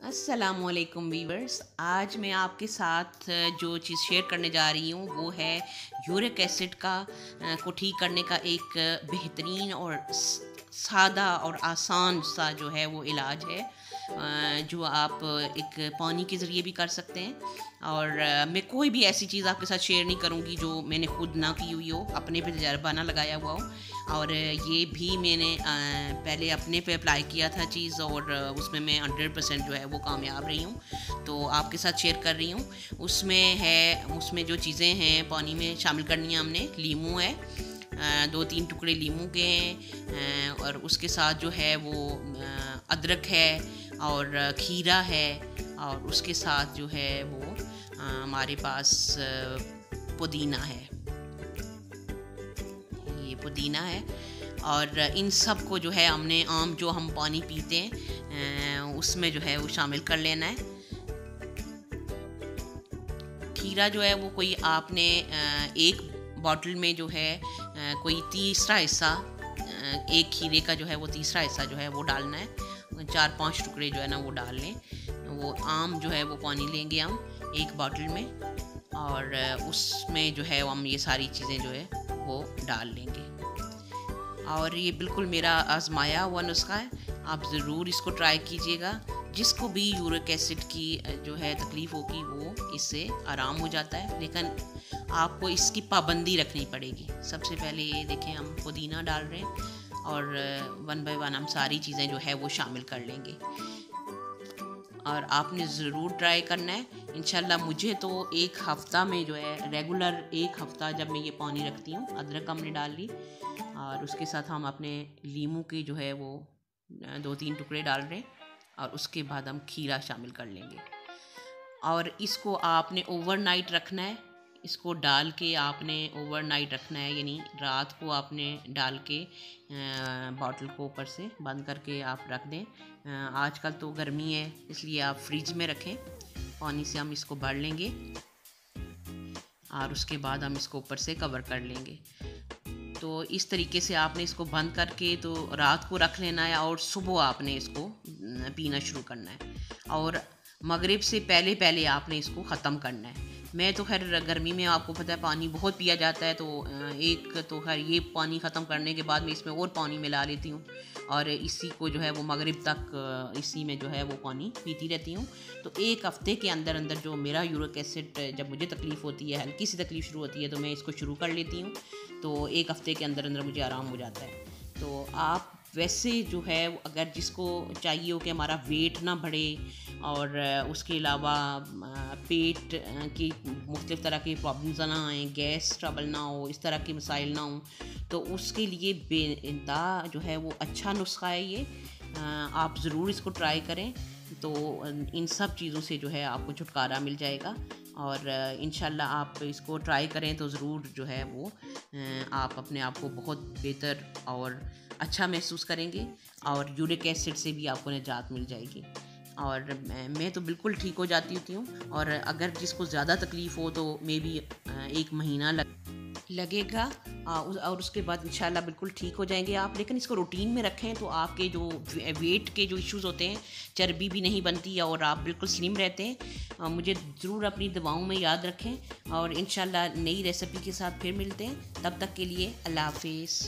अस्सलामुअलैकुम वीवर्स। आज मैं आपके साथ जो चीज़ शेयर करने जा रही हूँ वो है यूरिक एसिड को ठीक करने का एक बेहतरीन और सादा और आसान सा जो है वो इलाज है, जो आप एक पानी के ज़रिए भी कर सकते हैं। और मैं कोई भी ऐसी चीज़ आपके साथ शेयर नहीं करूँगी जो मैंने खुद ना की हुई हो, अपने पे तजर्बा ना लगाया हुआ हो। और ये भी मैंने पहले अपने पे अप्लाई किया था चीज़, और उसमें मैं 100% जो है वो कामयाब रही हूँ, तो आपके साथ शेयर कर रही हूँ। उसमें जो चीज़ें हैं पानी में शामिल करनी है हमने, लीमू है, 2-3 टुकड़े लीमू के हैं, और उसके साथ जो है वो अदरक है और खीरा है, और उसके साथ जो है वो हमारे पास पुदीना है, ये पुदीना है। और इन सब को जो है हमने आम जो हम पानी पीते हैं उसमें जो है वो शामिल कर लेना है। खीरा जो है वो कोई आपने एक बॉटल में जो है कोई तीसरा हिस्सा, एक खीरे का जो है वो तीसरा हिस्सा जो है वो डालना है, 4-5 टुकड़े जो है ना वो डाल लें। वो आम जो है वो पानी लेंगे हम एक बॉटल में, और उसमें जो है हम ये सारी चीज़ें जो है वो डाल लेंगे। और ये बिल्कुल मेरा आजमाया हुआ नुस्खा है, आप ज़रूर इसको ट्राई कीजिएगा। जिसको भी यूरिक एसिड की जो है तकलीफ़ होगी वो इससे आराम हो जाता है, लेकिन आपको इसकी पाबंदी रखनी पड़ेगी। सबसे पहले ये देखें, हम पुदीना डाल रहे हैं और 1 बाय 1 हम सारी चीज़ें जो है वो शामिल कर लेंगे, और आपने ज़रूर ट्राई करना है इंशाल्लाह। मुझे तो एक हफ़्ता में जो है रेगुलर, एक हफ़्ता जब मैं ये पानी रखती हूँ, अदरक हमने डाल ली और उसके साथ हम अपने लीमू के जो है वो 2-3 टुकड़े डाल रहे हैं, और उसके बाद हम खीरा शामिल कर लेंगे। और इसको आपने ओवरनाइट रखना है, इसको डाल के आपने ओवरनाइट रखना है, यानी रात को आपने डाल के बॉटल को ऊपर से बंद करके आप रख दें। आजकल तो गर्मी है इसलिए आप फ्रिज में रखें, पानी से हम इसको भर लेंगे और उसके बाद हम इसको ऊपर से कवर कर लेंगे। तो इस तरीके से आपने इसको बंद करके तो रात को रख लेना है, और सुबह आपने इसको पीना शुरू करना है, और मगरिब से पहले पहले आपने इसको ख़त्म करना है। मैं तो खैर गर्मी में आपको पता है पानी बहुत पिया जाता है, तो एक तो खैर ये पानी ख़त्म करने के बाद मैं इसमें और पानी मिला लेती हूँ, और इसी को जो है वो मगरिब तक इसी में जो है वो पानी पीती रहती हूँ। तो एक हफ़्ते के अंदर अंदर जो मेरा यूरिक एसिड, जब मुझे तकलीफ़ होती है, हल्की सी तकलीफ़ शुरू होती है, तो मैं इसको शुरू कर लेती हूँ, तो एक हफ़्ते के अंदर अंदर मुझे आराम हो जाता है। तो आप वैसे जो है अगर जिसको चाहिए हो कि हमारा वेट ना बढ़े और उसके अलावा पेट की मुख्तलिफ़ तरह की प्रॉब्लम्स ना आएँ, गैस ट्रबल ना हो, इस तरह के मसाइल ना हों, तो उसके लिए बेइंतहा जो है वो अच्छा नुस्खा है ये। आप ज़रूर इसको ट्राई करें, तो इन सब चीज़ों से जो है आपको छुटकारा मिल जाएगा। और इंशाल्लाह आप इसको ट्राई करें तो ज़रूर जो है वो आप अपने आप को बहुत बेहतर और अच्छा महसूस करेंगे, और यूरिक एसिड से भी आपको निजात मिल जाएगी। और मैं तो बिल्कुल ठीक हो जाती होती हूँ, और अगर जिसको ज़्यादा तकलीफ़ हो तो मे बी 1 महीना लगेगा, और उसके बाद इंशाल्लाह बिल्कुल ठीक हो जाएंगे आप। लेकिन इसको रूटीन में रखें तो आपके जो वेट के जो इश्यूज़ होते हैं, चर्बी भी नहीं बनती और आप बिल्कुल स्लिम रहते हैं। मुझे ज़रूर अपनी दवाओं में याद रखें, और इंशाल्लाह नई रेसिपी के साथ फिर मिलते हैं। तब तक के लिए अल्लाह हाफिज़।